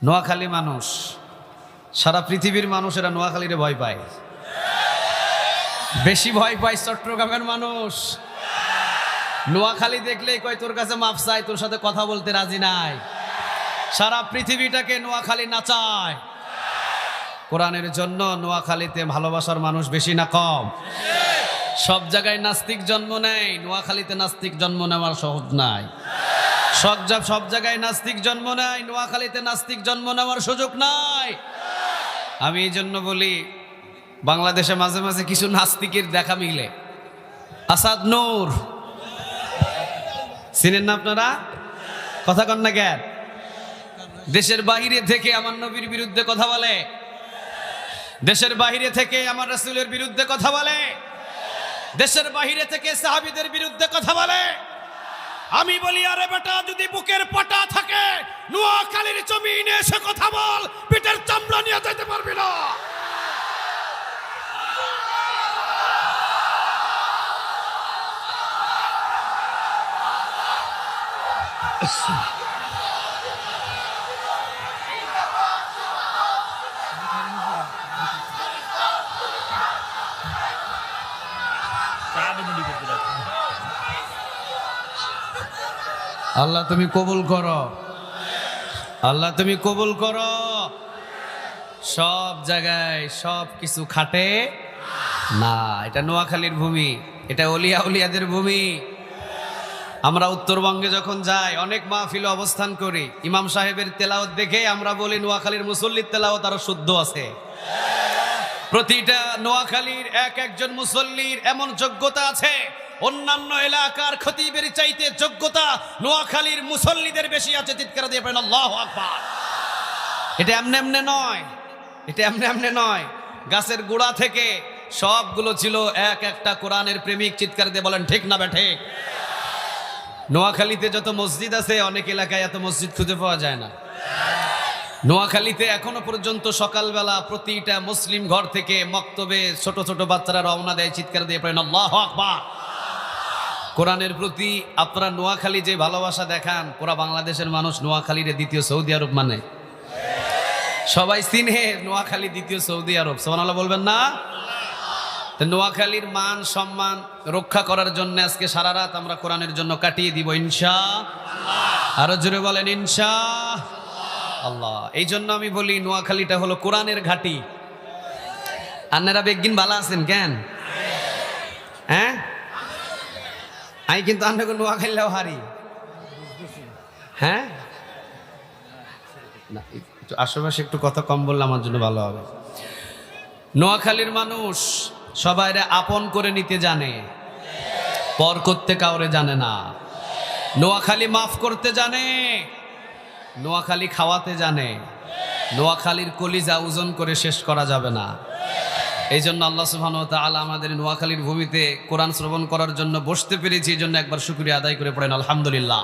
নোয়াখালী মানুষ, সারা পৃথিবীর মানুষেরা নোয়াখালীরে ভয় পায়। বেশি ভয় পায় চট্টগ্রামের মানুষ। নোয়াখালী দেখলেই কয় তোর কাছে মাফ চাই, তোর সাথে কথা বলতে রাজি নাই। সারা পৃথিবীটাকে নোয়াখালী নাচায়। কোরআনের জন্য নোয়াখালীতে ভালোবাসার মানুষ বেশি না কম? সব জায়গায় নাস্তিক জন্ম নেয়, নোয়াখালীতে নাস্তিক জন্ম নেওয়ার সহজ নাই। সব জায়গায় নাস্তিক জন্ম নেয়, নোয়াখালীতে নাস্তিক জন্ম নেওয়ার সুযোগ নাই। আমি এই জন্য বলি, বাংলাদেশে মাঝে মাঝে কিছু নাস্তিকের দেখা মিলে। আসাদ নূর চিনেন না আপনারা? কথা কন না কেন? দেশের বাহিরে থেকে আমার নবীর বিরুদ্ধে কথা বলে, দেশের বাহিরে থেকে আমার রাসূলের বিরুদ্ধে কথা বলে, দেশের বাহিরে থেকে সাহাবীদের বিরুদ্ধে কথা বলে। আমি বলি, আরে বেটা, যদি বুকের পাটা থাকে নোয়াখালীর জমিনে এসে কথা বল, পিঠের চামড়া নিয়ে যেতে পারবি না। আল্লাহ তুমি কবুল করো, আল্লাহ তুমি কবুল করো। সব জায়গায় সব কিছু খাটে না। এটা নোয়াখালীর ভূমি, এটা অলিয়া উলিয়াদের ভূমি। আমরা উত্তরবঙ্গে যখন যাই, অনেক মাহফিলে অবস্থান করি, ইমাম সাহেবের তেলাওয়াত দেখে আমরা বলি নোয়াখালীর মুসল্লির তেলাওয়াত আরো শুদ্ধ আছে। প্রতিটা নোয়াখালীর একজন মুসল্লির এমন যোগ্যতা আছে, অন্যান্য এলাকার খতিবের চাইতে যোগ্যতা নোয়াখালীর মুসল্লিদের বেশি আছে। চিৎকার দিয়ে পড়েন আল্লাহু আকবার। এটা এমনি এমনি নয়, এটা এমনি এমনি নয়। গাছের গোড়া থেকে সবগুলো ছিল একটা কোরআনের প্রেমিক। চিৎকার দিয়ে বলেন ঠিক না বেঠে? নোয়াখালীতে যত মসজিদ আছে, অনেক এলাকায় এত মসজিদ খুঁজে পাওয়া যায় না। নোয়াখালীতে এখনো পর্যন্ত সকালবেলা প্রতিটা মুসলিম ঘর থেকে মক্তবে ছোট ছোট বাচ্চারা রওনা দেয়। চিৎকার দিয়ে পড়েন আল্লাহু আকবার। কোরআনের প্রতি আপনারা নোয়াখালী যে ভালোবাসা দেখান, পুরা বাংলাদেশের মানুষ নোয়াখালীর দ্বিতীয় সৌদি আরব মানে। সবাই চিনে নোয়াখালী দ্বিতীয় সৌদি আরব। সুবহানাল্লাহ বলবেন না? নোয়াখালীর মান সম্মান রক্ষা করার জন্য আজকে সারা রাত আমরা কোরআনের জন্য কাটিয়ে দিব ইনশাআল্লাহ। আরো জোরে বলেন ইনশাআল্লাহ। এই জন্য আমি বলি, নোয়াখালীটা হলো কোরআনের ঘাঁটি। আপনারা বেগিন ভালো আছেন কেন? হ্যাঁ, আমি কিন্তু আপনাকে নোয়াখালীও হারি। হ্যাঁ, না, একটু আশেপাশে একটু কথা কম বললে আমার জন্য ভালো হবে। নোয়াখালীর মানুষ সবাইরে আপন করে নিতে জানে, পর করতে কাউরে জানে না। নোয়াখালী মাফ করতে জানে, নোয়াখালী খাওয়াতে জানে। নোয়াখালীর কলিজা ওজন করে শেষ করা যাবে না। এই জন্য আল্লাহ সুবহানাহু ওয়া তাআলা আমাদের নোয়াখালীর ভূমিতে কোরআন শ্রবণ করার জন্য বসতে পেরেছি। এই জন্য একবার শুকরিয়া আদায় করে পড়েন আলহামদুলিল্লাহ।